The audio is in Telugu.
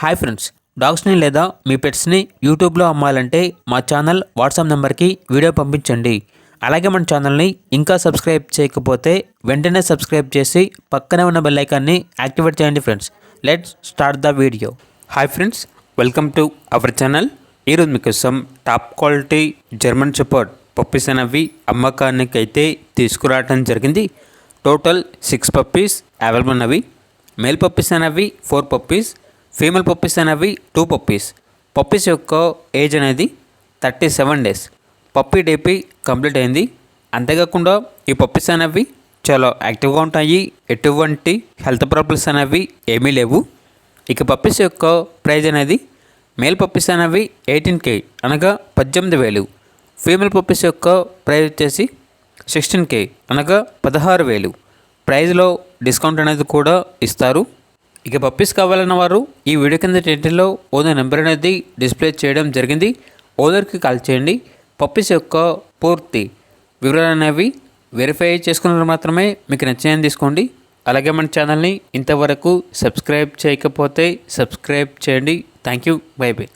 హాయ్ ఫ్రెండ్స్, డాగ్స్ని లేదా మీ పెట్స్ని యూట్యూబ్లో అమ్మాలంటే మా ఛానల్ వాట్సాప్ నెంబర్కి వీడియో పంపించండి. అలాగే మన ఛానల్ని ఇంకా సబ్స్క్రైబ్ చేయకపోతే వెంటనే సబ్స్క్రైబ్ చేసి పక్కనే ఉన్న బెల్ ఐకాన్ని యాక్టివేట్ చేయండి friends. Let's start the video. Hi friends, welcome to our channel. ఈరోజు మీకోసం top quality German shepherd puppies అనేవి అమ్మకానికి అయితే తీసుకురావడం జరిగింది. టోటల్ 6 పప్పీస్ అవైలబుల్ ఉన్నవి. మేల్ పప్పీస్ అనేవి 4 పప్పీస్, ఫీమేల్ పప్పీస్ అనేవి 2 పప్పీస్. పప్పీస్ యొక్క ఏజ్ అనేది 37 డేస్. పప్పీ డేపీ కంప్లీట్ అయింది. అంతేకాకుండా ఈ పప్పీస్ అనేవి చాలా యాక్టివ్గా ఉంటాయి. ఎటువంటి హెల్త్ ప్రాబ్లమ్స్ అనేవి ఏమీ లేవు. ఇక పప్పీస్ యొక్క ప్రైజ్ అనేది మేల్ పప్పీస్ అనేవి 18K అనగా 18,000. ఫీమేల్ పప్పీస్ యొక్క ప్రైజ్ వచ్చేసి 16K అనగా 16,000. ప్రైజ్లో డిస్కౌంట్ అనేది కూడా ఇస్తారు. ఇక పప్పీస్ కావాలన్న వారు ఈ వీడియో కింద టైటిల్లో ఓనర్ నెంబర్ అనేది డిస్ప్లే చేయడం జరిగింది. ఓనర్కి కాల్ చేయండి. పప్పీస్ యొక్క పూర్తి వివరాలు అనేవి వెరిఫై చేసుకున్న మాత్రమే మీకు నచ్చాయని తీసుకోండి. అలాగే మన ఛానల్ని ఇంతవరకు సబ్స్క్రైబ్ చేయకపోతే సబ్స్క్రైబ్ చేయండి. Thank you. By by.